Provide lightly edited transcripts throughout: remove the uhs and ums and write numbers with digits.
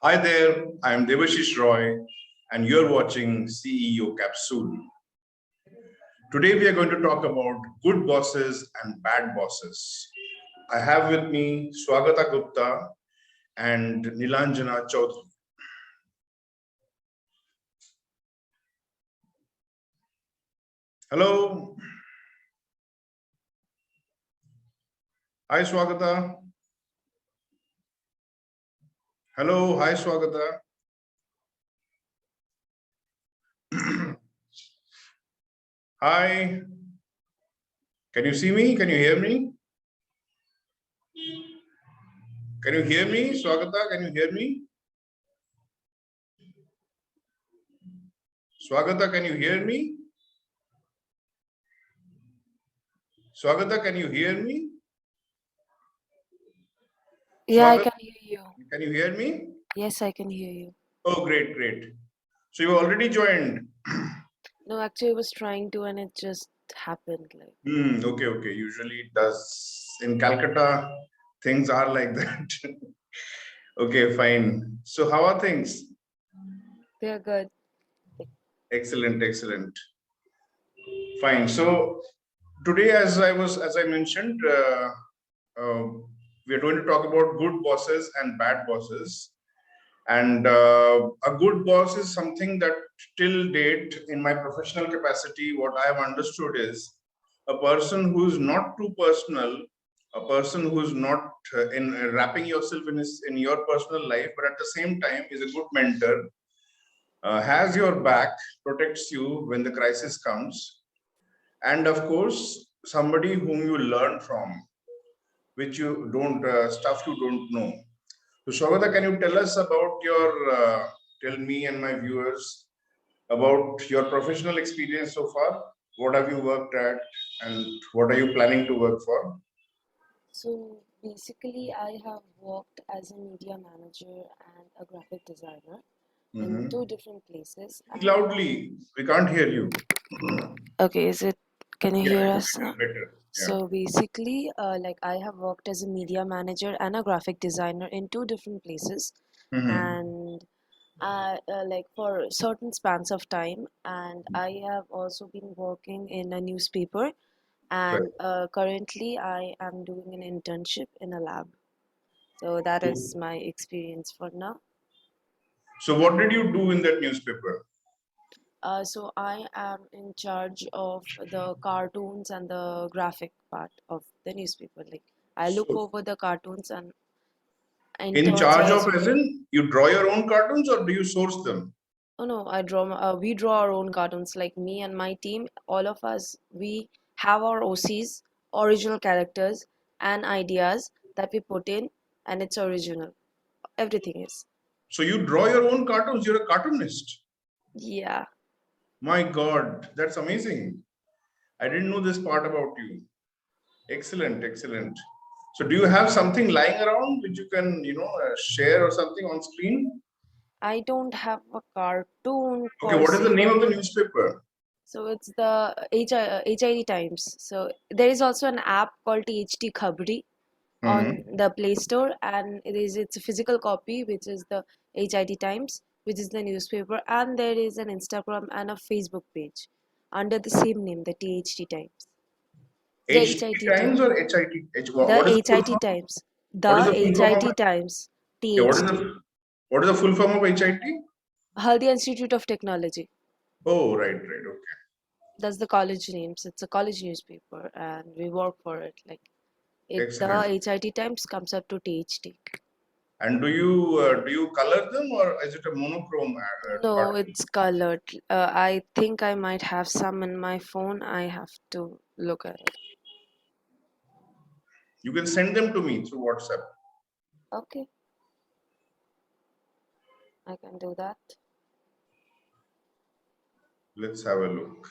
Hi there, I am Debasish Roy and you're watching CEO Capsule. Today we are going to talk about good bosses and bad bosses. I have with me Swagata Gupta and Nilanjana Chaudhury. Hello. Hi Swagata. Hello, hi Swagata. Hi. Can you see me? Can you hear me? Can you hear me? Swagata, can you hear me? Swagata, can you hear me? Swagata, can you hear me? Yeah, Swagata, I can hear you. can you hear me? Yes, I can hear you. Oh, great, great. So you already joined. No, actually, I was trying to, and it just happened. Okay, okay. Usually it does. In Calcutta, things are like that. Okay, fine. So how are things? They're good. Excellent, excellent. Fine. So today, as I mentioned, we are going to talk about good bosses and bad bosses. And a good boss is something that till date, in my professional capacity, what I have understood is a person who is not too personal, a person who is not in wrapping yourself in your personal life, but at the same time is a good mentor, has your back, protects you when the crisis comes, and of course, somebody whom you learn from, which you don't, stuff you don't know. So, Swagata, can you tell us about tell me and my viewers about your professional experience so far? What have you worked at and what are you planning to work for? So basically, I have worked as a media manager and a graphic designer in two different places. Speak loudly. We can't hear you. Okay, can you Yeah, hear us now? better. Yeah. So basically, I have worked as a media manager and a graphic designer in two different places, and for certain spans of time. And I have also been working in a newspaper, Right. and currently I am doing an internship in a lab. So that is my experience for now. So, what did you do in that newspaper? So I am in charge of the cartoons and the graphic part of the newspaper. Like I look So, over the cartoons and in interns charge of, as as well. in, you draw your own cartoons or do you source them? Oh no, we draw our own cartoons. Like me and my team, all of us, we have our OCs, original characters, and ideas that we put in, and it's original. Everything is. So, you draw your own cartoons. You're a cartoonist. Yeah. My God, that's amazing. I didn't know this part about you. Excellent, excellent. So, do you have something lying around which you can, share or something on screen? I don't have a cartoon Okay, per what is the se, name but of the newspaper? so it's the HID Times. So there is also an app called THT Khabri on Mm-hmm. the Play Store, and it's a physical copy, which is the HID Times, which is the newspaper, and there is an Instagram and a Facebook page under the same name, the THT Times. The HT HIT Times Times. or HIT? The What is the full HIT form? Times. What is The the full form of HIT it? Times. Okay, THT. what is the full form of HIT? Haldia Institute of Technology. Oh, right, right, okay. That's the college names. It's a college newspaper, and we work for it. The Excellent. HIT Times comes up to THT. And do you color them or is it a monochrome No, cartoon? it's colored. I think I might have some in my phone. I have to look at it. You can send them to me through WhatsApp. Okay, I can do that. Let's have a look.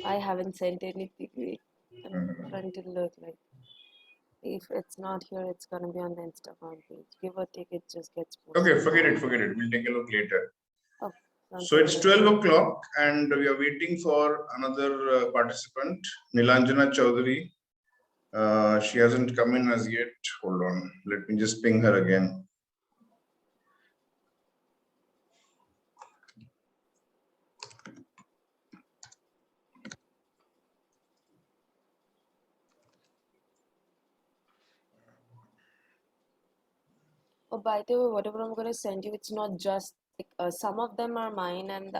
I haven't sent anything. Wait, I'm trying to look if it's not here, it's gonna be on the Instagram page. Give or take, it just gets posted. Okay, forget it, forget it. We'll take a look later. Oh, So it's 12 o'clock and we are waiting for another participant, Nilanjana Chaudhury. She hasn't come in as yet. Hold on. Let me just ping her again. Oh, by the way, whatever I'm gonna send you, it's not just like some of them are mine, and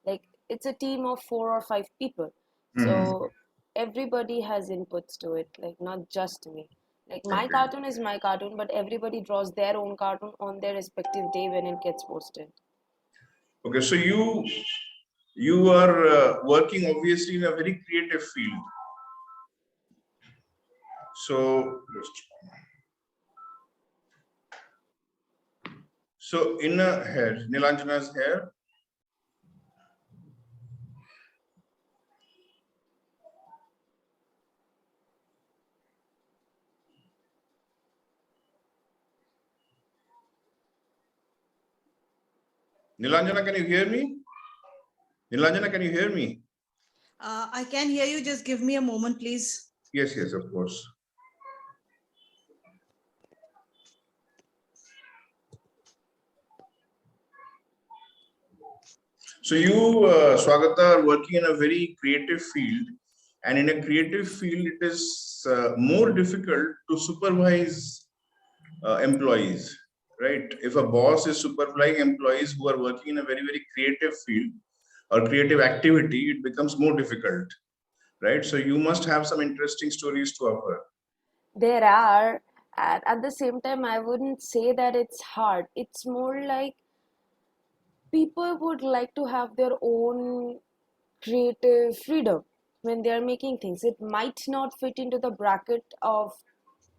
like it's a team of 4 or 5 people. So everybody has inputs to it, like not just me. Like my Okay. cartoon is my cartoon, but everybody draws their own cartoon on their respective day when it gets posted. Okay, so you are working obviously in a very creative field. So in a hair, Nilanjana's hair. Nilanjana, can you hear me? Nilanjana, can you hear me? I can hear you. Just give me a moment, please. Yes, yes, of course. So you, Swagata, are working in a very creative field, and in a creative field, it is more difficult to supervise employees, right? If a boss is supervising employees who are working in a very, very creative field or creative activity, it becomes more difficult, right? So you must have some interesting stories to offer. There are, and at the same time, I wouldn't say that it's hard. It's more like people would like to have their own creative freedom when they are making things. It might not fit into the bracket of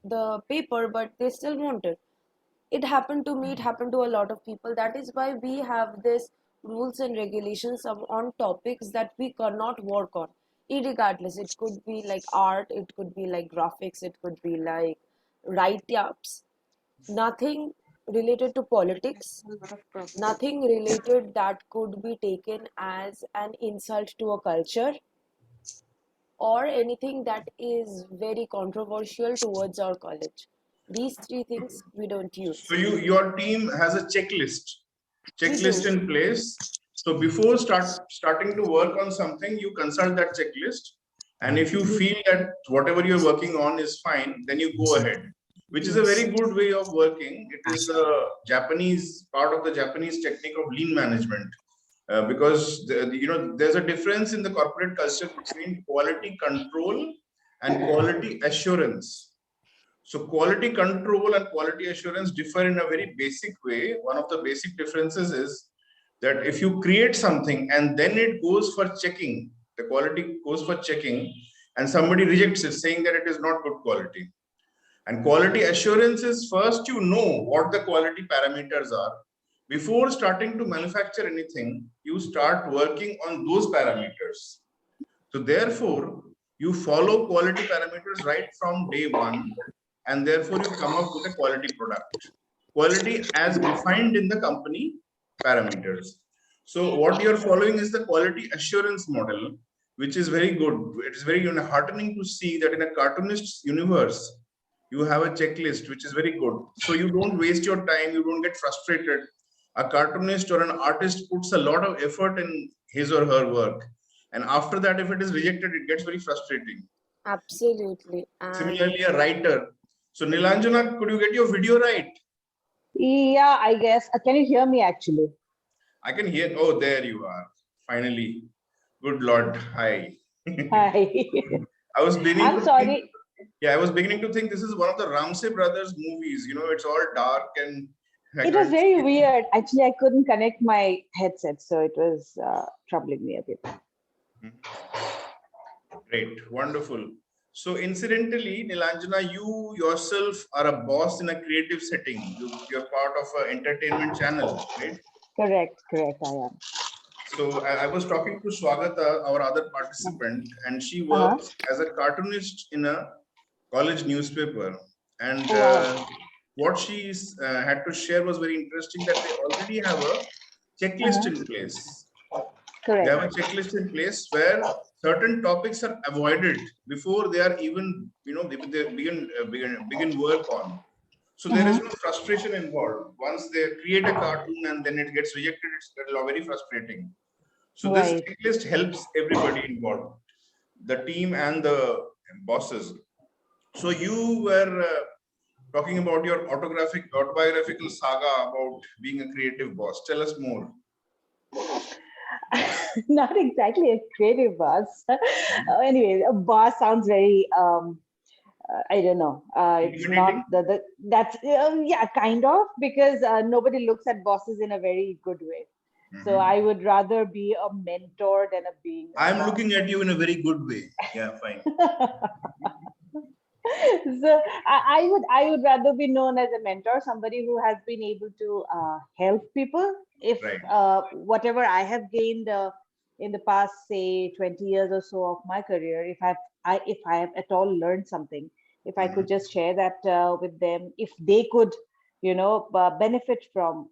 the paper, but they still want it. It happened to me, it happened to a lot of people. That is why we have this rules and regulations on topics that we cannot work on. Irregardless, it could be like art, it could be like graphics, it could be like write-ups. Nothing related to politics, nothing related that could be taken as an insult to a culture, or anything that is very controversial towards our college. These three things we don't So use. your team has a We do. checklist in place. So before starting to work on something, you consult that checklist, and if you feel that whatever you're working on is fine, then you go ahead, which is a very good way of working. It is a Japanese part of the Japanese technique of lean management. Because there's a difference in the corporate culture between quality control and quality assurance. So quality control and quality assurance differ in a very basic way. One of the basic differences is that if you create something and then it goes for checking, the quality goes for checking, and somebody rejects it saying that it is not good quality. And quality assurance is first you know what the quality parameters are. Before starting to manufacture anything, you start working on those parameters. So therefore, you follow quality parameters right from day one, and therefore you come up with a quality product. Quality as defined in the company parameters. So what you're following is the quality assurance model, which is very good. It is very heartening to see that in a cartoonist's universe, you have a checklist, which is very good. So you don't waste your time, you don't get frustrated. A cartoonist or an artist puts a lot of effort in his or her work, and after that, if it is rejected, it gets very frustrating. Absolutely. And Similarly, a writer. So Nilanjana, could you get your video right? Yeah, I guess. Can you hear me actually? I can hear. Oh, there you are. Finally. Good Lord. Hi. Hi. I was beginning I'm to think, sorry. yeah, I was beginning to think this is one of the Ramsey brothers movies. It's all dark and I It was can't very see. weird. Actually, I couldn't connect my headset, so it was troubling me a bit. Great. Wonderful. So incidentally, Nilanjana, you yourself are a boss in a creative setting. You're part of an entertainment channel, right? Correct, I am. So I was talking to Swagata, our other participant, and she Uh-huh. works as a cartoonist in a college newspaper. And Oh, wow. what she had to share was very interesting, that they already have a checklist in place. They Correct. have a checklist in place where certain topics are avoided before they are even, they begin work on. So there is no frustration involved. Once they create a cartoon and then it gets rejected, it's very frustrating. So this Right. checklist helps everybody involved, the team and the bosses. So you were talking about your autobiographical saga about being a creative boss. Tell us more. Not exactly a creative boss. Anyway, a boss sounds very I don't know. It's not Intimidating? that's yeah, kind of, because nobody looks at bosses in a very good way. So Mhm. I would rather be a mentor than a being a I'm boss. looking at you in a very good way. Yeah, fine. So I would rather be known as a mentor, somebody who has been able to help people. If Right. whatever I have gained in the past, say 20 years or so of my career, if I have at all learned something, if I could Mhm. just share that with them, if they could, benefit from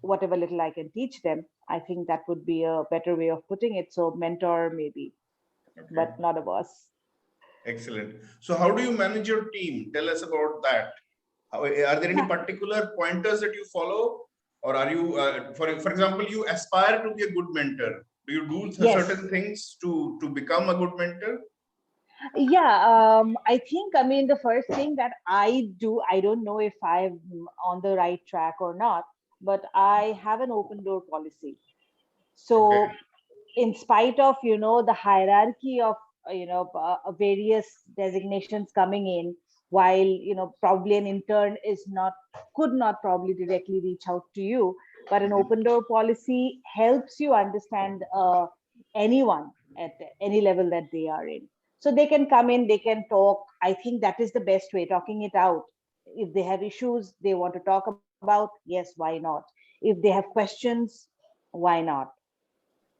whatever little I can teach them, I think that would be a better way of putting it. So mentor maybe, Okay. but not a boss. Excellent. So how do you manage your team? Tell us about that. Are there any particular pointers that you follow? Or are you, for example, you aspire to be a good mentor? Do you do Yes. certain things to become a good mentor? Yeah, I think, I mean, the first thing that I do, I don't know if I'm on the right track or not, but I have an open door policy. Okay. So, in spite of, the hierarchy of, various designations coming in, while, probably an intern could not probably directly reach out to you, but an Mhm. open door policy helps you understand anyone at any level that they are in. So they can come in, they can talk. I think that is the best way, talking it out. If they have issues they want to talk about, yes, why not? If they have questions, why not?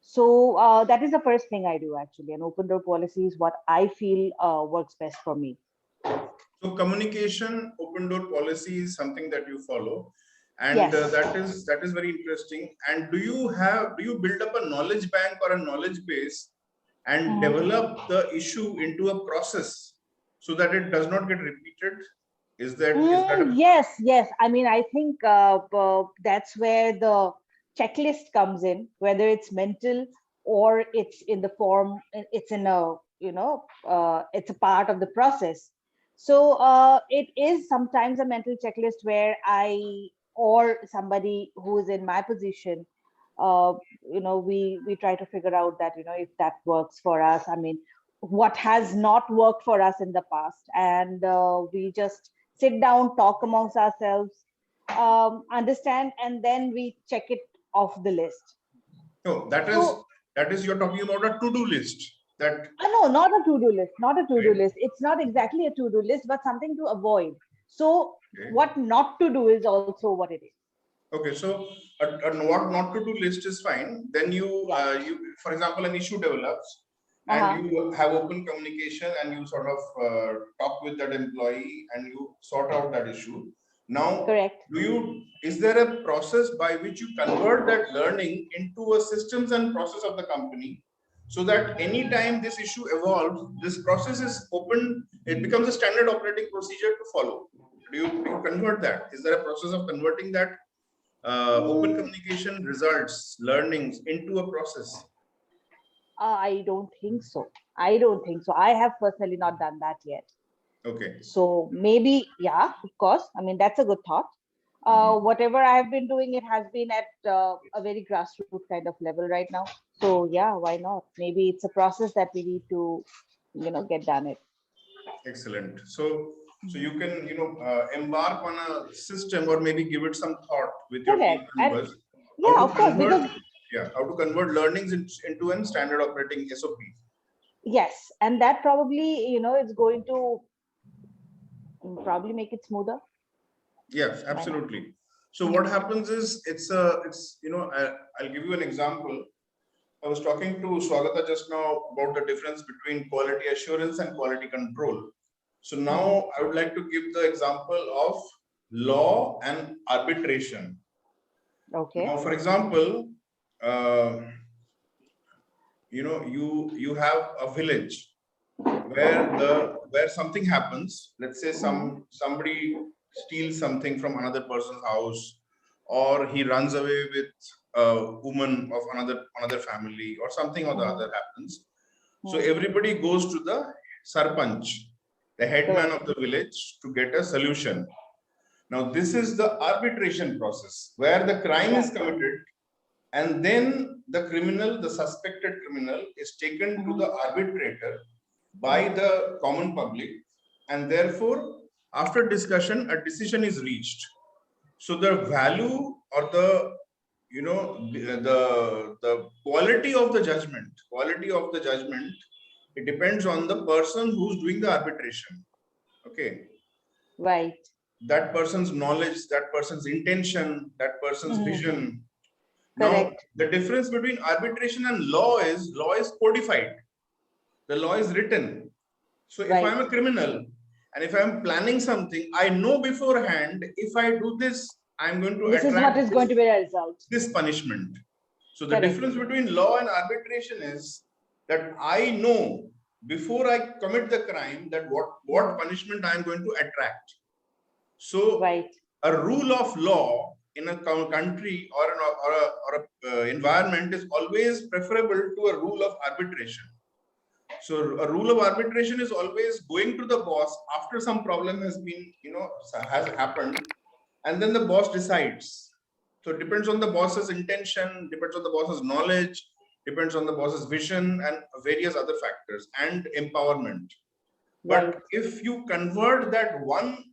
So that is the first thing I do actually. An open door policy is what I feel works best for me. So communication, open door policy is something that you follow, and Yes. that is very interesting. And do you build up a knowledge bank or a knowledge base and Mhm. develop the issue into a process so that it does not get repeated? Is that a Yes, yes. I mean, I think that's where the checklist comes in, whether it's mental or it's in the form, it's in a, it's a part of the process. So it is sometimes a mental checklist where or somebody who is in my position, uh, we try to figure out that, if that works for us. I mean, what has not worked for us in the past, and we just sit down, talk amongst ourselves, understand, and then we check it off the list. no? That is So, that is you're talking about a to-do list. That no, not a to-do list, not a to-do right? list. It's not exactly a to-do list, but something to avoid. So, Okay. what not to do is also what it is. Okay, so a what not to do list is fine. Then Yeah. for example, an issue develops, and Uh-huh. you have open communication, and you sort of talk with that employee, and you sort out that issue. Now, Correct. is there a process by which you convert that learning into a systems and process of the company, so that anytime this issue evolves, this process is open, it becomes a standard operating procedure to follow. Do you convert that? Is there a process of converting that open Mm, communication results, learnings into a process? I don't think so. I don't think so. I have personally not done that yet. Okay. So maybe, yeah, of course. I mean, that's a good thought. Mhm. Whatever I have been doing, it has been at a very grassroots kind of level right now. So yeah, why not? Maybe it's a process that we need to, get done it. Excellent. So you can embark on a system or maybe give it some thought with your team Correct. And members how yeah, to of course, convert because how to convert learnings into a standard operating SOP. yes, and that probably, is going to probably make it smoother. Yes, Why not? absolutely. So what Mhm. happens is I'll give you an example. I was talking to Swagata just now about the difference between quality assurance and quality control. So Mhm. now I would like to give the example of law and arbitration. Okay. Now, for example, uh, you have a village where something happens. Let's say Mhm. somebody steals something from another person's house, or he runs away with a woman of another family, or something or the Mhm. other happens. So Mhm. everybody goes to the sarpanch, the headman Correct. of the village, to get a solution. Now, this is the arbitration process where the crime is committed, and then the criminal, the suspected criminal, is taken to the arbitrator by the common public, and therefore, after discussion, a decision is reached. So the value or the the quality of the judgment, it depends on the person who's doing the arbitration. Okay. Right. That person's knowledge, that person's intention, that person's vision. Correct. Now, the difference between arbitration and law is codified. The law is written. So if I'm a criminal and if I'm planning something, I know beforehand, if I do this, I'm going to this is what is going to be a result. This punishment. So the difference between law and arbitration is that I know before I commit the crime that what punishment I'm going to attract. So a rule of law in a country or a environment is always preferable to a rule of arbitration. So a rule of arbitration is always going to the boss after some problem has been, has happened, and then the boss decides. So it depends on the boss's intention, depends on the boss's knowledge, depends on the boss's vision and various other factors and empowerment. But if you convert that one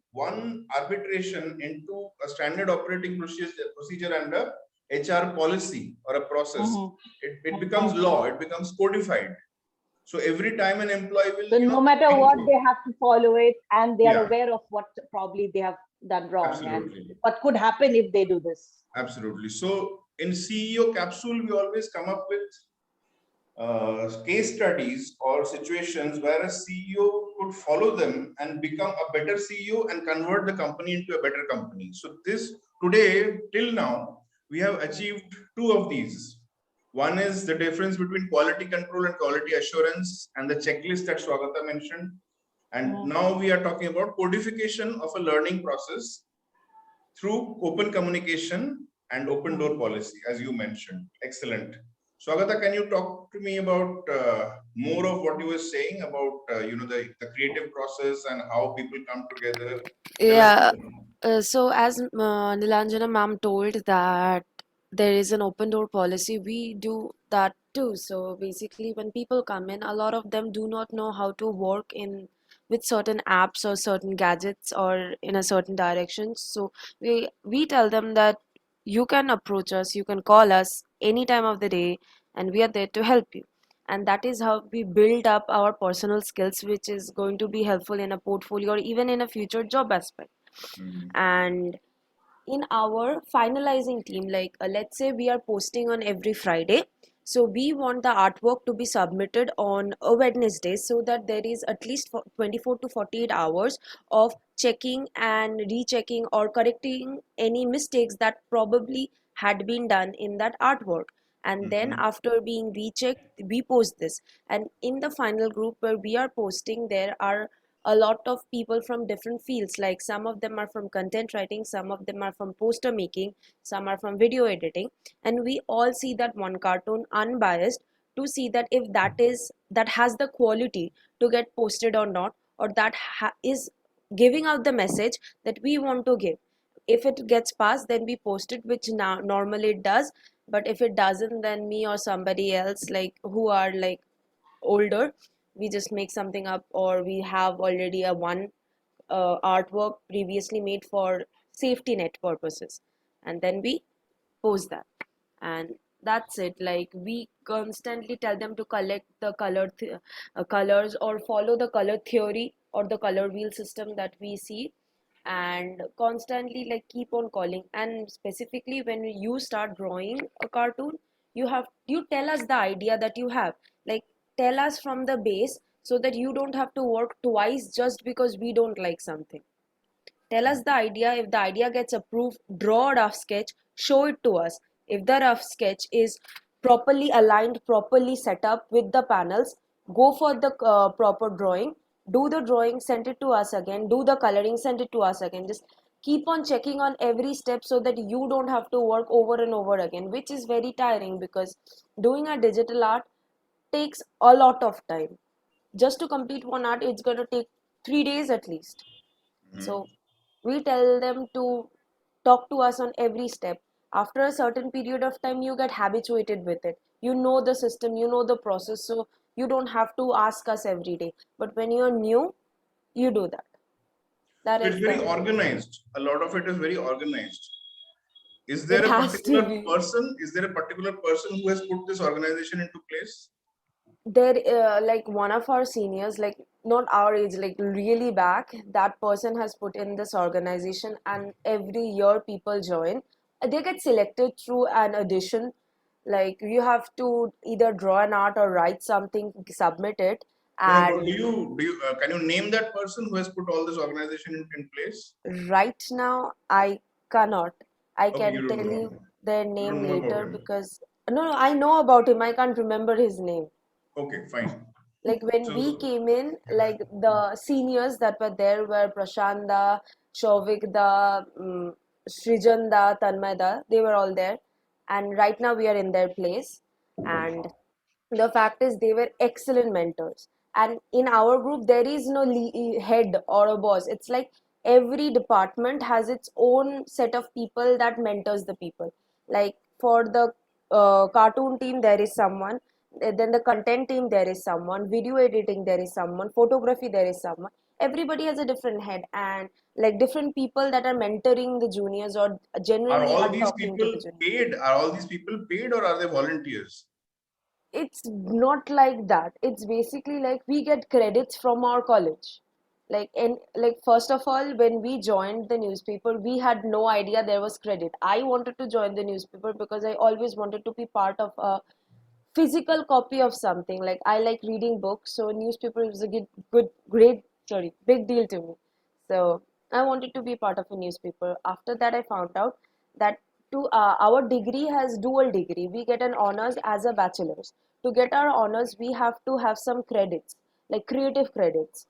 arbitration into a standard operating procedure and a HR policy or a process, it becomes law, it becomes codified. So every time an employee will... So no matter what, they have to follow it, and they are aware of what probably they have done wrong and what could happen if they do this. Absolutely. So in CEO capsule, we always come up with case studies or situations where a CEO could follow them and become a better CEO and convert the company into a better company. So this today, till now, we have achieved two of these. One is the difference between quality control and quality assurance and the checklist that Swagata mentioned. And now we are talking about codification of a learning process through open communication and open door policy, as you mentioned. Excellent. Swagata, can you talk to me about more of what you were saying about the creative process and how people come together? Yeah. So as Nilanjana ma'am told that there is an open door policy, we do that too. So basically, when people come in, a lot of them do not know how to work in with certain apps or certain gadgets or in a certain direction. So we tell them that you can approach us, you can call us any time of the day, and we are there to help you. And that is how we build up our personal skills, which is going to be helpful in a portfolio or even in a future job aspect. And in our finalizing team, like let's say we are posting on every Friday, so we want the artwork to be submitted on a Wednesday, so that there is at least 24 to 48 hours of checking and rechecking or correcting any mistakes that probably had been done in that artwork. And then after being rechecked, we post this. And in the final group where we are posting, there are a lot of people from different fields, like some of them are from content writing, some of them are from poster making, some are from video editing, and we all see that one cartoon unbiased to see that if that has the quality to get posted or not, or that is giving out the message that we want to give. If it gets passed, then we post it, which now normally it does. But if it doesn't, then me or somebody else, like who are like older, we just make something up, or we have already a one artwork previously made for safety net purposes, and then we post that. And that's it. Like we constantly tell them to collect the colors or follow the color theory or the color wheel system that we see, and constantly like keep on calling. And specifically when you start drawing a cartoon, you tell us the idea that you have, like tell us from the base, so that you don't have to work twice just because we don't like something. Tell us the idea. If the idea gets approved, draw a rough sketch, show it to us. If the rough sketch is properly aligned, properly set up with the panels, go for the proper drawing, do the drawing, send it to us again, do the coloring, send it to us again. Just keep on checking on every step so that you don't have to work over and over again, which is very tiring, because doing a digital art takes a lot of time. Just to complete one art, it's going to take 3 days at least. So We tell them to talk to us on every step. After a certain period of time, you get habituated with it. You know the system, you know the process, so you don't have to ask us every day. But when you're new, you do that. That So it's is very the, organized. A lot of it is very organized. Is it there a has to particular be. person? Is there a particular person who has put this organization into place? There, like one of our seniors, like not our age, like really back, that person has put in this organization, and every year people join. They get selected through an audition. Like you have to either draw an art or write something, submit it, No, no, but and can you name that person who has put all this organization in place? right now I cannot. I Okay, can you don't tell know you him. their You name don't know about later him. because no, I know about him. I can't remember his name. Okay, fine. Like when we So came in, like the seniors that were there were Prashanda, Shauvikda, Srijanda, Tanmayda, they were all there. And right now we are in their place. And the fact is they were excellent mentors. And in our group, there is no head or a boss. It's like every department has its own set of people that mentors the people. Like for the cartoon team, there is someone. Then the content team, there is someone. Video editing, there is someone. Photography, there is someone. Everybody has a different head, and like different people that are mentoring the juniors or are generally all are these talking to people the juniors. paid? Are all these people paid or are they volunteers? It's not like that. It's basically like we get credits from our college. Like and like first of all, when we joined the newspaper, we had no idea there was credit. I wanted to join the newspaper because I always wanted to be part of a physical copy of something. Like I like reading books, so newspaper is a big deal to me. So I wanted to be part of a newspaper. After that, I found out that to our degree has dual degree. We get an honors as a bachelor's. To get our honors, we have to have some credits, like creative credits.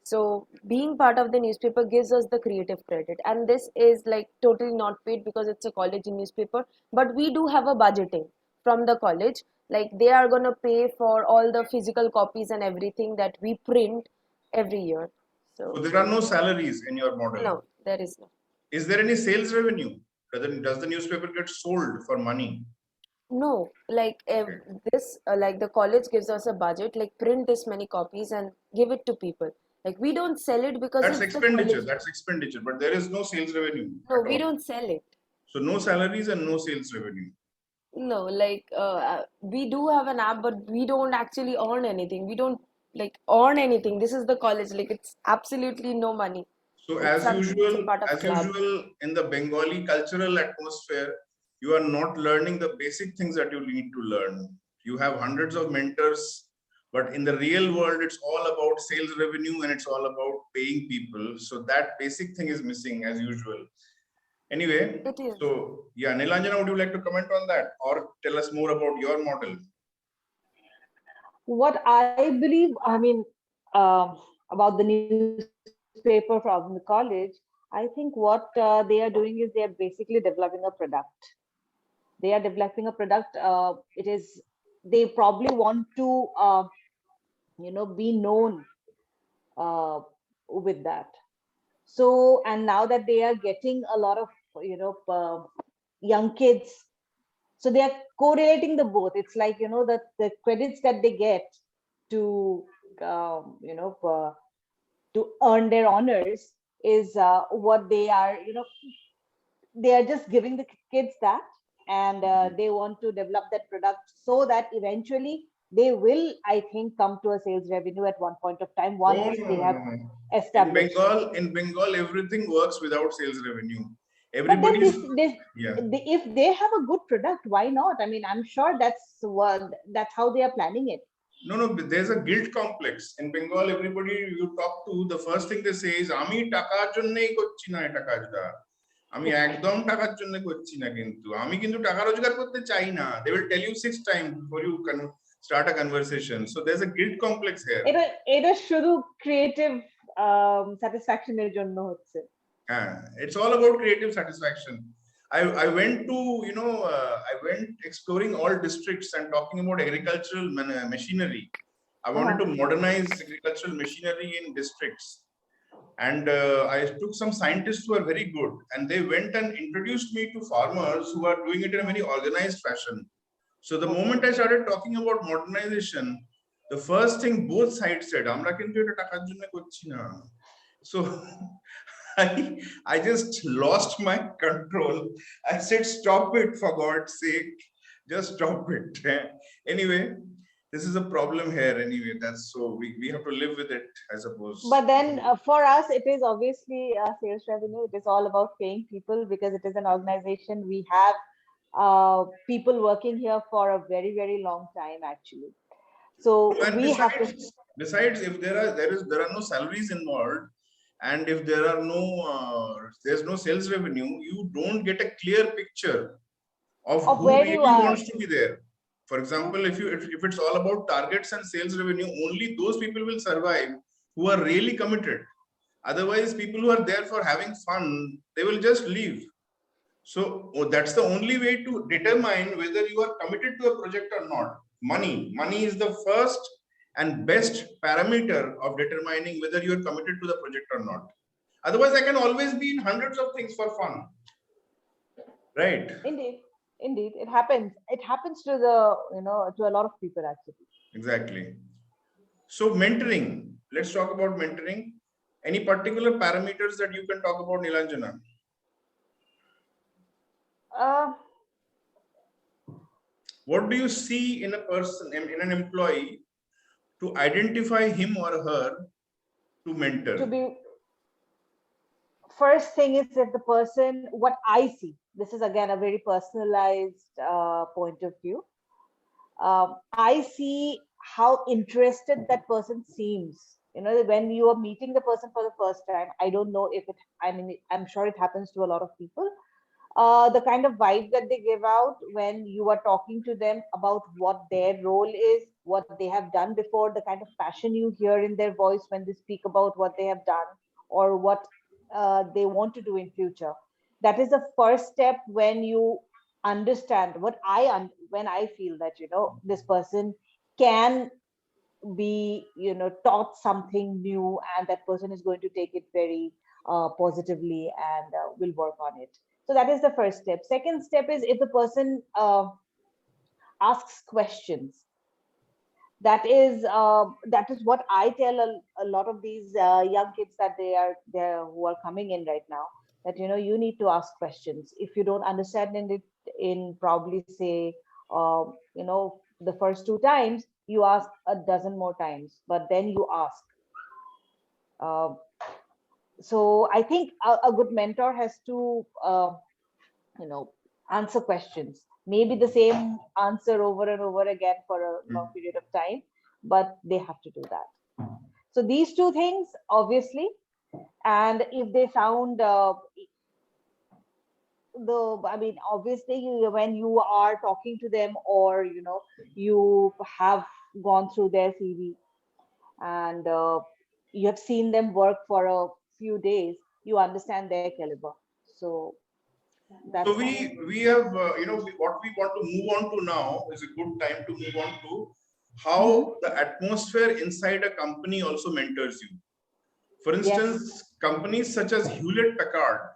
So being part of the newspaper gives us the creative credit, and this is like totally not paid because it's a college newspaper. But we do have a budgeting from the college. Like they are gonna pay for all the physical copies and everything that we print every year. So So there are no salaries in your model. no, there is no. Is there any sales revenue? Does the newspaper get sold for money? No, like Okay. this, like the college gives us a budget, like print this many copies and give it to people. Like we don't sell it because That's it's the expenditure. college. That's expenditure, but there is no sales revenue No, at we all. don't sell it. So no salaries and no sales revenue. No, like we do have an app, but we don't actually earn anything. We don't like earn anything. This is the college. Like it's absolutely no money. So It's something. It's a part of as club. usual in the Bengali cultural atmosphere, you are not learning the basic things that you need to learn. You have hundreds of mentors, but in the real world, it's all about sales revenue and it's all about paying people. So that basic thing is missing as usual. Anyway, It is. so yeah, Nilanjana, would you like to comment on that or tell us more about your model? What I believe, I mean, about the newspaper from the college, I think what they are doing is they are basically developing a product. They are developing a product. It is they probably want to, be known uh, with that. So, and now that they are getting a lot of, young kids, so they are correlating the both. It's like, that the credits that they get to um, you know to earn their honors is what they are, they are just giving the kids that, and they want to develop that product so that eventually they will, I think, come to a sales revenue at one point of time Oh, once no, they no, have no, no. established. In Bengal, everything works without sales revenue. But then Everybody's, yeah. if they have a good product, why not? I mean, I'm sure that's how they are planning it. No, no, there's a guilt complex. In Bengal, everybody you talk to, the first thing they say is, "Ami টাকার জন্যই করছি না এটা কাজটা। আমি একদম টাকার জন্য করছি না কিন্তু। আমি কিন্তু টাকা রোজগার করতে চাই না." They will tell you 6 times before you can start a conversation. So there's a guilt complex here. এটা শুধু ক্রিয়েটিভ স্যাটিসফ্যাকশনের জন্য হচ্ছে। It's all about creative satisfaction. I went to, I went exploring all districts and talking about agricultural machinery. I wanted to modernize agricultural machinery in districts. And I took some scientists who are very good, and they went and introduced me to farmers who are doing it in a very organized fashion. So the moment I started talking about modernization, the first thing both sides said, "Amra kintu eta takar jonno korchi na." So I just lost my control. I said, "Stop it, for God's sake. Just stop it." Anyway, this is a problem here anyway. That's so we have to live with it, I suppose. But then for us, it is obviously sales revenue. It is all about paying people because it is an organization. We have people working here for a very, very long time, actually. So And we have to. besides, if there are no salaries involved, and if there are no there's no sales revenue, you don't get a clear picture of who where really you are. wants to be there. For example, if it's all about targets and sales revenue, only those people will survive who are really committed. Otherwise, people who are there for having fun, they will just leave. So that's the only way to determine whether you are committed to a project or not. Money is the first and best parameter of determining whether you are committed to the project or not. Otherwise, I can always be in hundreds of things for fun, right? Indeed, it happens. It happens to to a lot of people actually. Exactly. So mentoring. Let's talk about mentoring. Any particular parameters that you can talk about, Nilanjana? What do you see in a person, in an employee, to identify him or her to mentor? First thing is if the person, what I see, this is again a very personalized point of view. I see how interested that person seems. When you are meeting the person for the first time, I don't know if I'm sure it happens to a lot of people. The kind of vibe that they give out when you are talking to them about what their role is, what they have done before, the kind of passion you hear in their voice when they speak about what they have done or what they want to do in future. That is the first step when you understand when I feel that this person can be taught something new, and that person is going to take it very positively and will work on it. So that is the first step. Second step is if the person asks questions. That is what I tell a lot of these young kids that they are there who are coming in right now, that you need to ask questions. If you don't understand in probably say the first 2 times, you ask a dozen more times, but then you ask. So I think a good mentor has to answer questions, maybe the same answer over and over again for a long period of time, but they have to do that. So these two things, obviously, and if they sound obviously when you are talking to them, or you have gone through their CV and you have seen them work for a few days, you understand their caliber. So that's so we have what we want to move on to now is a good time to move on to how the atmosphere inside a company also mentors you. For instance, companies such as Hewlett Packard,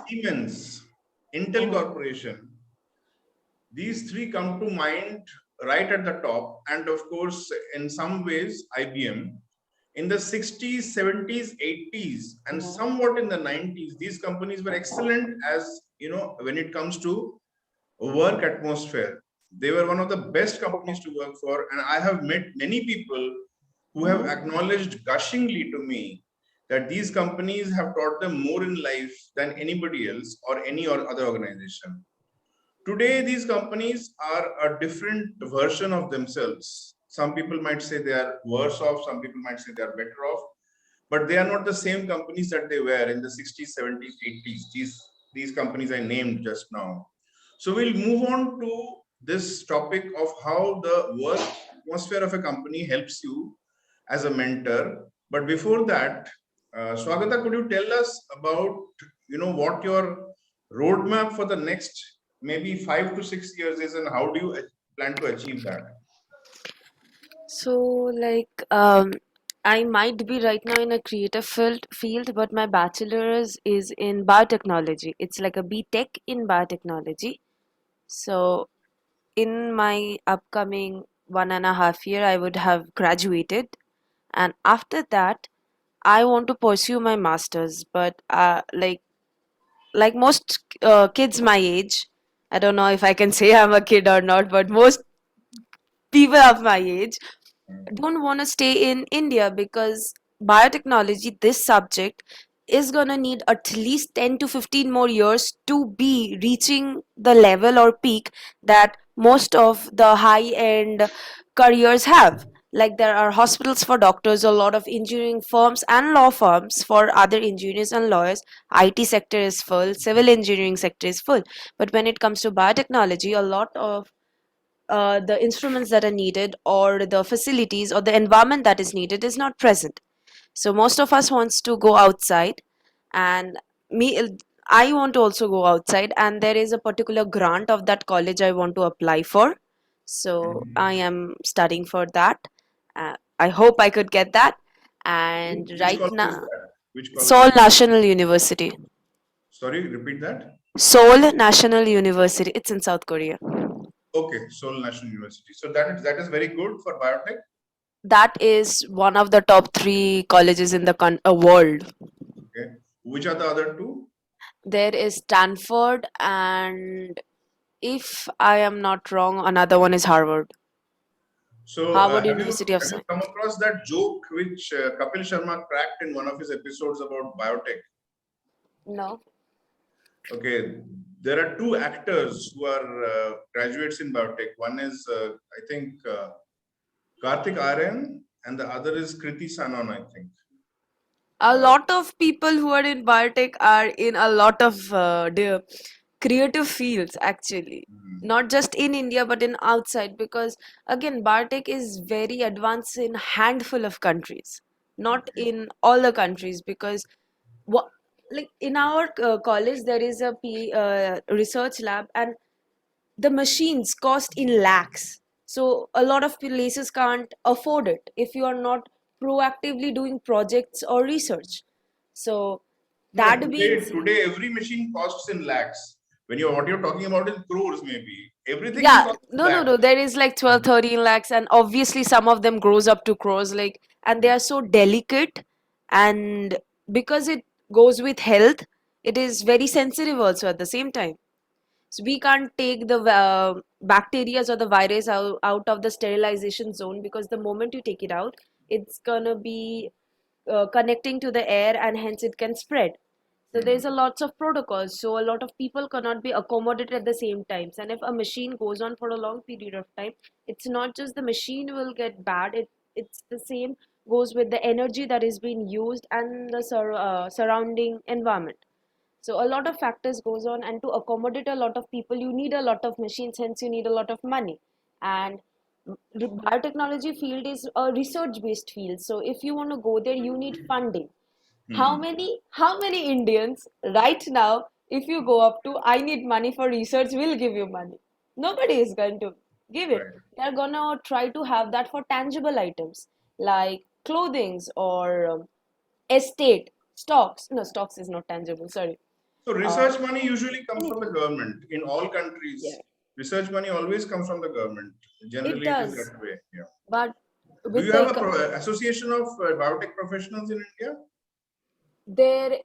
Siemens, Intel Corporation, these three come to mind right at the top, and of course in some ways IBM. In the 60s, 70s, 80s, and somewhat in the 90s, these companies were excellent as when it comes to work atmosphere. They were one of the best companies to work for, and I have met many people who have acknowledged gushingly to me that these companies have taught them more in life than anybody else or any other organization. Today, these companies are a different version of themselves. Some people might say they are worse off, some people might say they are better off, but they are not the same companies that they were in the 60s, 70s, 80s, these companies I named just now. So we'll move on to this topic of how the work atmosphere of a company helps you as a mentor. But before that, Swagata, could you tell us about what your roadmap for the next maybe 5 to 6 years is, and how do you plan to achieve that? So, like, I might be right now in a creative field, but my bachelor's is in biotechnology. It's like a B.Tech in biotechnology. So in my upcoming 1.5 year, I would have graduated, and after that, I want to pursue my master's. But like most kids my age, I don't know if I can say I'm a kid or not, but most people of my age don't want to stay in India because biotechnology, this subject, is gonna need at least 10 to 15 more years to be reaching the level or peak that most of the high end careers have. Like there are hospitals for doctors, a lot of engineering firms and law firms for other engineers and lawyers. IT sector is full, civil engineering sector is full. But when it comes to biotechnology, a lot of the instruments that are needed or the facilities or the environment that is needed is not present. So most of us wants to go outside, and me I want to also go outside, and there is a particular grant of that college I want to apply for. So I am studying for that. I hope I could get that. And Which right college is now, that? Which college is Seoul that? National University. Sorry, repeat that. Seoul National University. It's in South Korea. Okay, Seoul National University. So that is very good for biotech. That is one of the top three colleges in the world. Okay. Which are the other two? There is Stanford, and if I am not wrong, another one is Harvard. So Harvard have you University of have you Science. come across that joke which Kapil Sharma cracked in one of his episodes about biotech? No. Okay, there are two actors who are graduates in biotech. One is I think Karthik Aryan, and the other is Kriti Sanon, I think. A lot of people who are in biotech are in a lot of the creative fields actually. Not just in India but in outside, because again biotech is very advanced in handful of countries, not in all the countries, because what, like in our college there is a research lab, and the machines cost in lakhs. So a lot of places can't afford it if you are not proactively doing projects or research. So No, no, that being today every machine costs in lakhs. When you're what you're talking about is crores, maybe. Everything will yeah, cost in no, lakhs. there is like 12, 13 lakhs, and obviously some of them grows up to crores, like, and they are so delicate, and because it goes with health, it is very sensitive also at the same time. So we can't take the bacteria or the virus out of the sterilization zone, because the moment you take it out, it's gonna be connecting to the air, and hence it can spread. So there's a lots of protocols. So a lot of people cannot be accommodated at the same times. And if a machine goes on for a long period of time, it's not just the machine will get bad. It's the same goes with the energy that is being used and the surrounding environment. So a lot of factors goes on, and to accommodate a lot of people you need a lot of machines, hence you need a lot of money. And biotechnology field is a research based field, so if you want to go there you need funding. How many Indians right now, if you go up to I need money for research, will give you money? Nobody is going to give it. Right. They're gonna try to have that for tangible items like clothings or estate, stocks. No, stocks is not tangible, sorry. So uh, research money usually comes from the Anything. government in all Yeah, countries. Research money always comes from the government. it Generally, it is does. that way. Yeah. But Do with you the have a association of biotech professionals in India? there,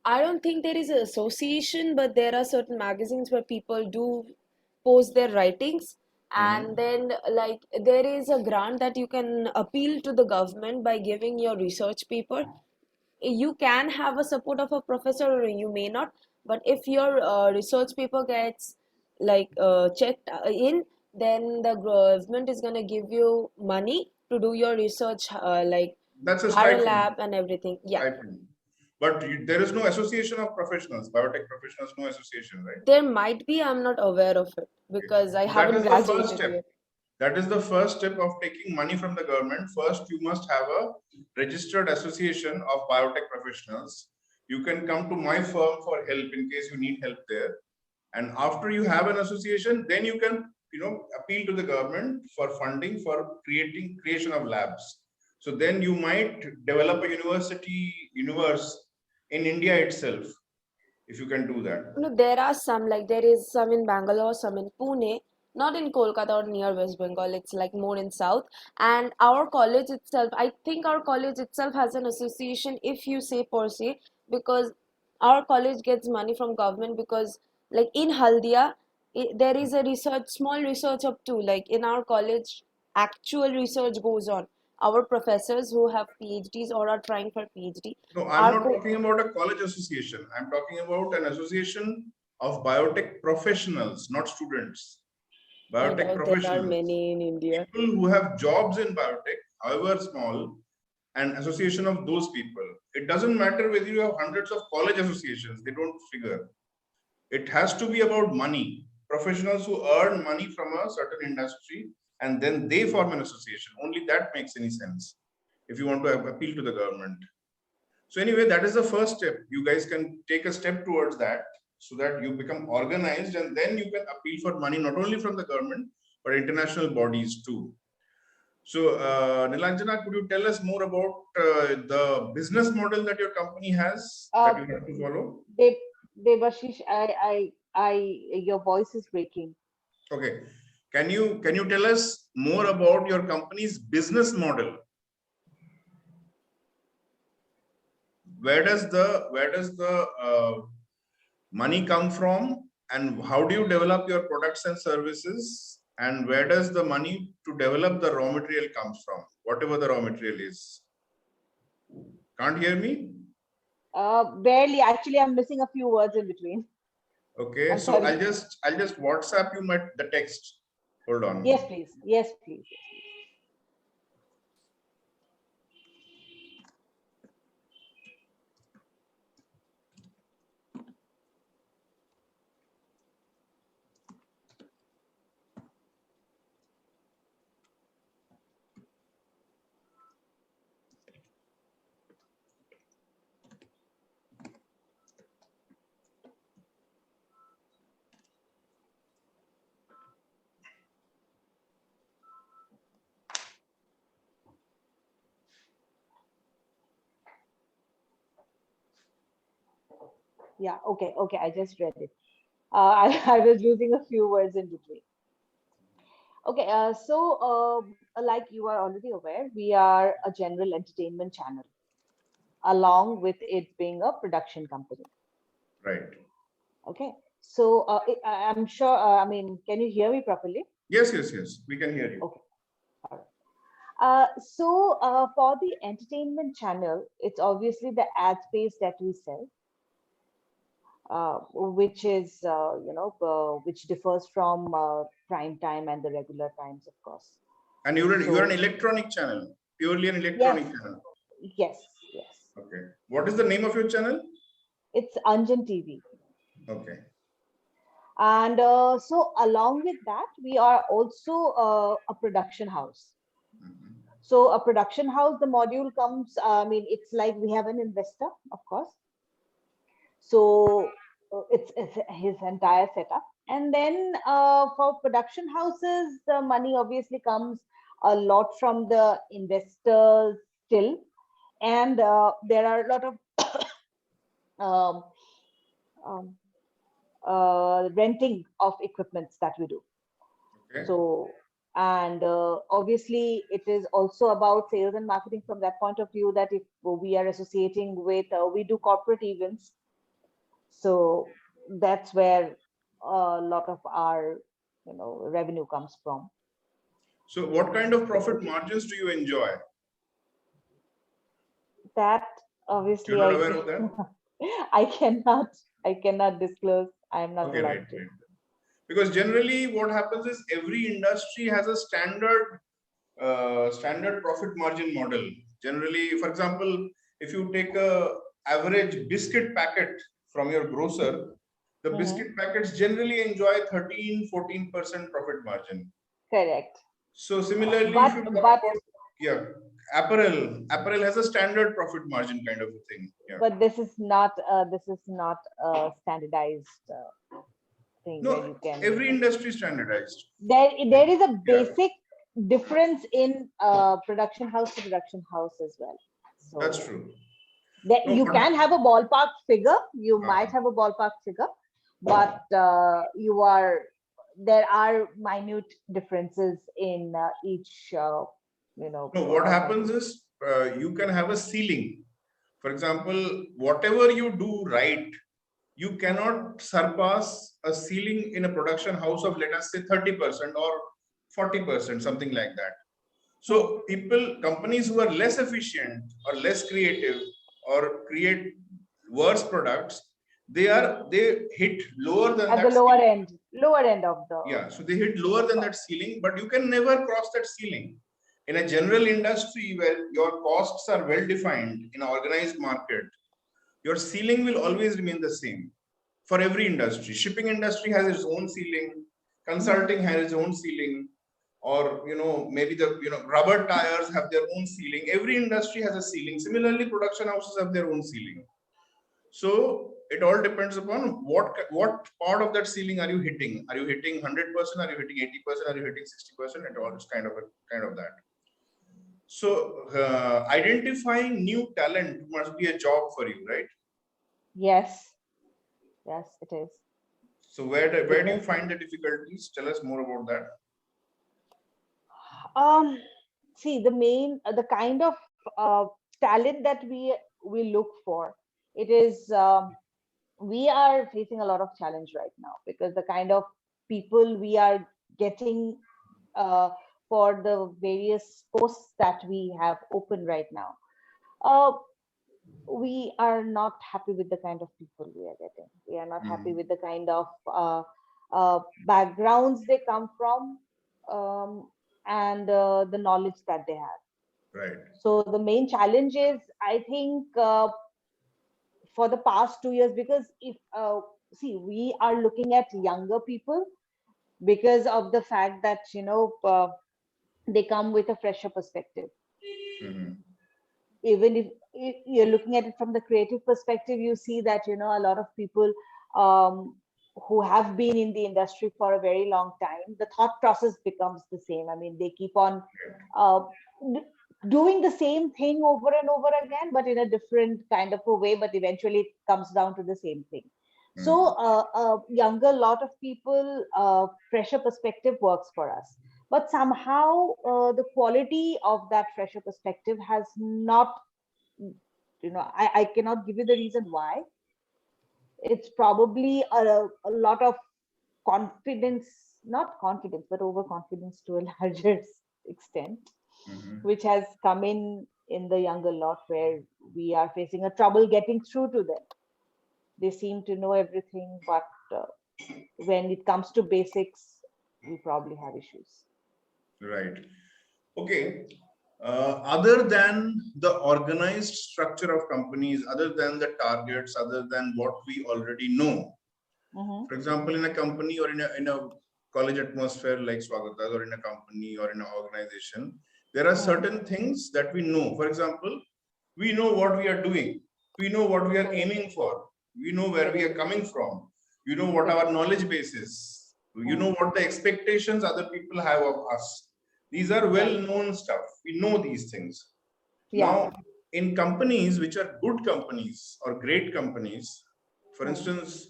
I don't think there is an association, but there are certain magazines where people do post their writings. And then like there is a grant that you can appeal to the government by giving your research paper. You can have a support of a professor or you may not, but if your research paper gets like checked in, then the government is going to give you money to do your research, like That's a viral stipend. lab and everything. Yeah, Stipend. But there is no association of professionals, biotech professionals, no association, right? there might be. I'm not aware of it Okay. because I So that haven't is the first graduated step. yet. That is the first step of taking money from the government. First, you must have a registered association of biotech professionals. You can come to my firm for help in case you need help there. And after you have an association, then you can, appeal to the government for funding for creation of labs. So then you might develop a universe in India itself, if you can do that. No, there are some, like there is some in Bangalore, some in Pune, not in Kolkata or near West Bengal. It's like more in South. And our college itself, I think our college itself has an association, if you say per se, because our college gets money from government, because like in Haldia, there is a research, small research up to, like in our college, actual research goes on. Our professors who have PhDs or are trying for PhD No, I'm not talking about a college association. I'm talking about an association of biotech professionals, not students. I Biotech doubt there are professionals. many in India. People who have jobs in biotech, however small, an association of those people. It doesn't matter whether you have hundreds of college associations, they don't figure. It has to be about money. Professionals who earn money from a certain industry and then they form an association. Only that makes any sense if you want to appeal to the government. So anyway, that is the first step. You guys can take a step towards that so that you become organized, and then you can appeal for money not only from the government but international bodies too. So Nilanjana, could you tell us more about the business model that your company has that you have to follow? Debashish, your voice is breaking. Okay. Can you tell us more about your company's business model? Where does the money come from, and how do you develop your products and services, and where does the money to develop the raw material comes from, whatever the raw material is? Can't hear me? Barely. Actually, I'm missing a few words in between. Okay, so I'll just WhatsApp you the text. Hold on. Yes, please. Yes, please. Yeah, okay, I just read it. I was losing a few words in between. Okay, like you are already aware, we are a general entertainment channel, along with it being a production company. Right. Okay, so I'm sure, I mean, can you hear me properly? Yes, we can hear you. Okay, all right. For the entertainment channel, it's obviously the ad space that we sell. Which is, which differs from prime time and the regular times, of course. And you're an electronic channel, purely an electronic channel. Yes. Okay. What is the name of your channel? It's Anjan TV. Okay. And so along with that, we are also a production house. Mm-hmm. So a production house, the module comes, I mean, it's like we have an investor, of course. So it's his entire setup. And then for production houses, the money obviously comes a lot from the investors still. And there are a lot of renting of equipments that we do. Okay. So, and obviously it is also about sales and marketing from that point of view, that if we are associating with, we do corporate events. So that's where a lot of our, revenue comes from. So what kind of profit margins do you enjoy? That obviously You're not aware of that? I cannot disclose. I'm not allowed to. Right. Because generally what happens is every industry has a standard profit margin model. Generally, for example, if you take a average biscuit packet from your grocer, the biscuit packets generally enjoy 13-14% profit margin. Correct. So similarly, if you talk about apparel has a standard profit margin kind of a thing. Yeah. But this is not a standardized thing. No, where you can, every industry is standardized. there is a basic difference in production house to production house as well. So That's true. that No, you but- can have a ballpark figure, you might have a ballpark figure, but there are minute differences in each, No, what happens is you can have a ceiling. For example, whatever you do right, you cannot surpass a ceiling in a production house of, let us say, 30% or 40%, something like that. So companies who are less efficient or less creative or create worse products, they hit lower than at that the lower ceiling. end of the. Yeah, so they hit lower than that ceiling, but you can never cross that ceiling. In a general industry where your costs are well defined in an organized market, your ceiling will always remain the same for every industry. Shipping industry has its own ceiling, consulting has its own ceiling, or maybe the rubber tires have their own ceiling. Every industry has a ceiling. Similarly, production houses have their own ceiling. So it all depends upon what part of that ceiling are you hitting. Are you hitting 100%? Are you hitting 80%? Are you hitting 60%? It all is kind of that. So identifying new talent must be a job for you, right? Yes, it is. So where do you find the difficulties? Tell us more about that. See, the kind of talent that we look for, it is we are facing a lot of challenge right now, because the kind of people we are getting for the various posts that we have open right now, we are not happy with the kind of people we are getting. We are not happy with the kind of backgrounds they come from, and the knowledge that they have. Right. So the main challenge is, I think, for the past 2 years, because if we are looking at younger people because of the fact that they come with a fresher perspective. Even if you're looking at it from the creative perspective, you see that a lot of people who have been in the industry for a very long time, the thought process becomes the same. I mean, they keep on doing the same thing over and over again, but in a different kind of a way, but eventually it comes down to the same thing. So younger lot of people, fresher perspective works for us. But somehow the quality of that fresher perspective has not, I cannot give you the reason why. It's probably a lot of confidence, not confidence, but overconfidence to a larger extent, which has come in the younger lot, where we are facing a trouble getting through to them. They seem to know everything, but when it comes to basics, we probably have issues. Right. Okay. Other than the organized structure of companies, other than the targets, other than what we already know, for example, in a company or in a college atmosphere like Swagata, or in a company or in an organization, there are certain things that we know. For example, we know what we are doing. We know what we are aiming for. We know where we are coming from. You know what our knowledge base is. You know what the expectations other people have of us. These are well-known stuff. We know these things. Now, in companies which are good companies or great companies, for instance,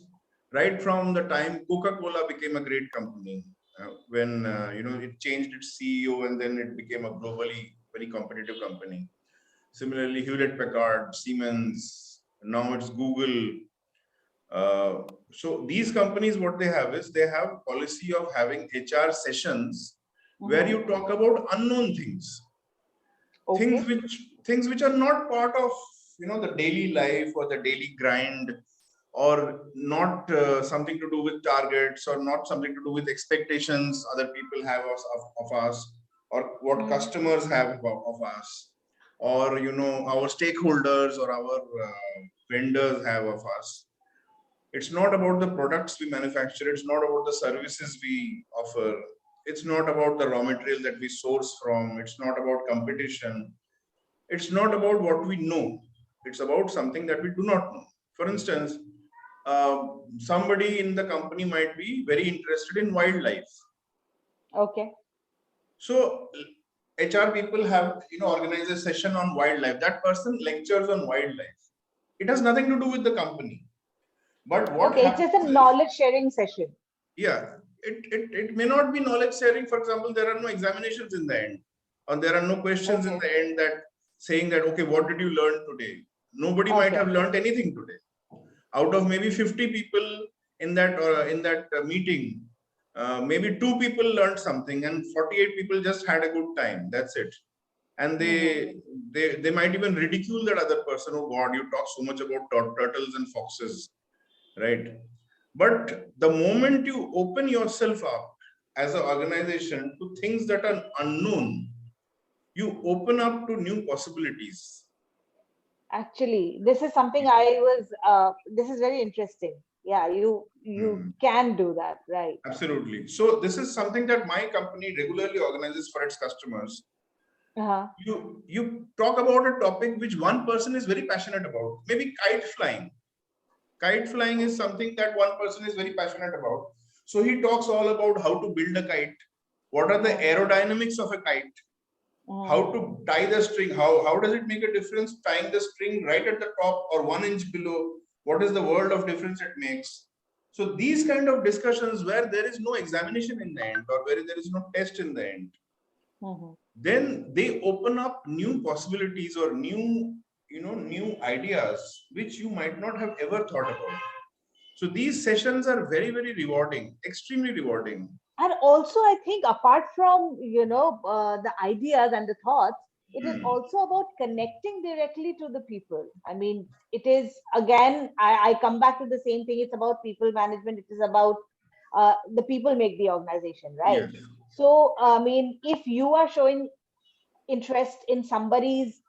right from the time Coca-Cola became a great company, when it changed its CEO and then it became a globally very competitive company. Similarly, Hewlett-Packard, Siemens, now it's Google. So these companies, what they have is they have policy of having HR sessions where you talk about unknown things, things which are not part of the daily life or the daily grind, or not something to do with targets, or not something to do with expectations other people have of us, or what customers have of us, or our stakeholders or our vendors have of us. It's not about the products we manufacture. It's not about the services we offer. It's not about the raw material that we source from. It's not about competition. It's not about what we know. It's about something that we do not know. For instance, somebody in the company might be very interested in wildlife. Okay. So HR people have, organized a session on wildlife. That person lectures on wildlife. It has nothing to do with the company. But what Okay, it's happens just a is, knowledge sharing session. yeah, it may not be knowledge sharing. For example, there are no examinations in the end, or there are no questions in Okay. the end that saying that, okay, what did you learn today? Nobody might Okay. have learned anything today. Out of maybe 50 people in that meeting, maybe 2 people learned something and 48 people just had a good time. That's it. And they might even ridicule that other person. Oh God, you talk so much about turtles and foxes, right? But the moment you open yourself up as an organization to things that are unknown, you open up to new possibilities. Actually, this is something I was, this is very interesting. Yeah, you can do that, right? Absolutely. So this is something that my company regularly organizes for its customers. You talk about a topic which one person is very passionate about. Maybe kite flying. Kite flying is something that one person is very passionate about. So he talks all about how to build a kite. What are the aerodynamics of a kite? How to tie the string? How does it make a difference tying the string right at the top or 1 inch below? What is the world of difference it makes? So these kind of discussions where there is no examination in the end or where there is no test in the end, then they open up new possibilities or new ideas which you might not have ever thought about. So these sessions are very, very rewarding, extremely rewarding. And also, I think apart from, the ideas and the thoughts, it is also about connecting directly to the people. I mean, it is, again, I come back to the same thing. It's about people management. It is about the people make the organization, right? Yes. So, I mean, if you are showing interest in somebody's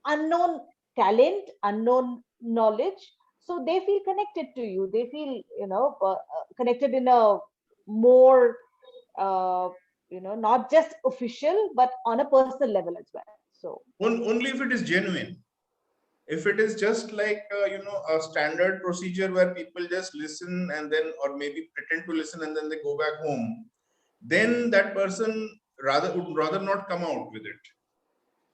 unknown talent, unknown knowledge, so they feel connected to you. They feel, connected in a more, uh, not just official, but on a personal level as well. So Only if it is genuine. If it is just like a standard procedure where people just listen and then, or maybe pretend to listen and then they go back home, then that person would rather not come out with it.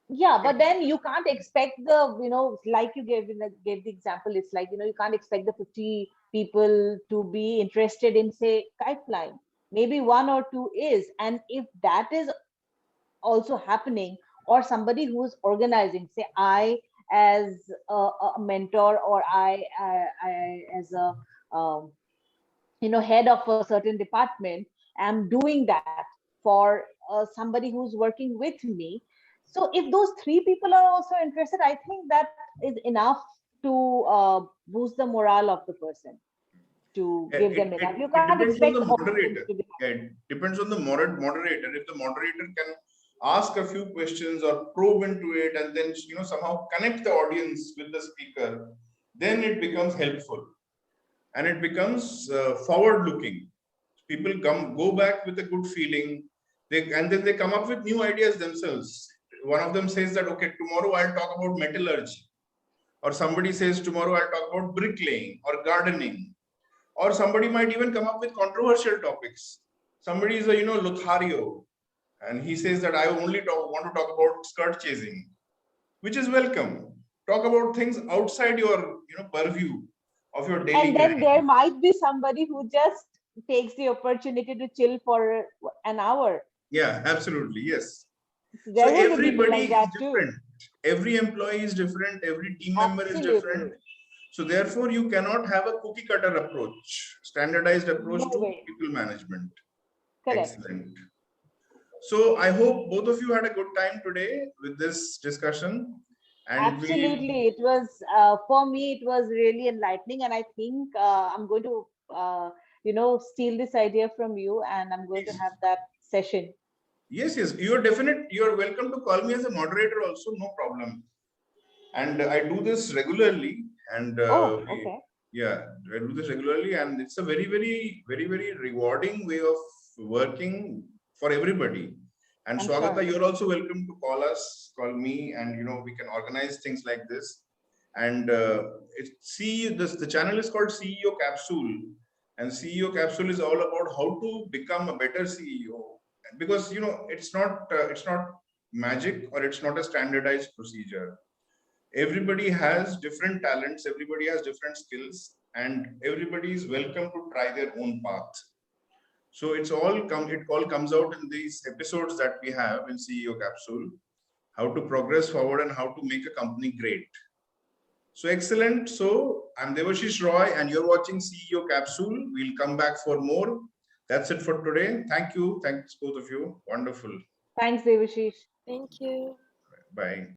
yeah, but then you can't expect the, like you gave the example. It's like, you can't expect the 50 people to be interested in, say, kite flying. Maybe one or two is, and if that is also happening, or somebody who's organizing, say, I as a mentor, or I as a head of a certain department, am doing that for somebody who's working with me. So if those 3 people are also interested, I think that is enough to boost the morale of the person, to give them enough. You It can't depends on expect the all things moderator. to be Yeah, it depends on the moderator. If the moderator can ask a few questions or probe into it and then somehow connect the audience with the speaker, then it becomes helpful and it becomes forward looking. People go back with a good feeling, and then they come up with new ideas themselves. One of them says that, okay, tomorrow I'll talk about metallurgy, or somebody says tomorrow I'll talk about bricklaying or gardening, or somebody might even come up with controversial topics. Somebody is a Lothario, and he says that I only want to talk about skirt chasing, which is welcome. Talk about things outside your purview of your daily And then grind. there might be somebody who just takes the opportunity to chill for an hour. Yeah, absolutely, yes. So There will be people everybody like is that too. different. Every employee is different. Every team member is Absolutely. different. So therefore, you cannot have a cookie cutter approach, standardized approach No to way. people management. Correct. Excellent. So I hope both of you had a good time today with this discussion. And Absolutely. It was, for me, it was really enlightening. And I think I'm going to, steal this idea from you, and I'm going to have that session. yes, you're welcome to call me as a moderator also, no problem. And I do this regularly, and Oh, okay. yeah, I do this regularly, and it's a very, very, very, very rewarding way of working for everybody. And I'm Swagata, sure. you're also welcome to call me, and we can organize things like this. And the channel is called CEO Capsule, and CEO Capsule is all about how to become a better CEO because it's not magic, or it's not a standardized procedure. Everybody has different talents, everybody has different skills, and everybody is welcome to try their own path. So it all comes out in these episodes that we have in CEO Capsule, how to progress forward and how to make a company great. So excellent. So I'm Debasish Roy and you're watching CEO Capsule. We'll come back for more. That's it for today. Thank you. Thanks both of you. Wonderful. Thanks, Devashish. Thank you. Bye.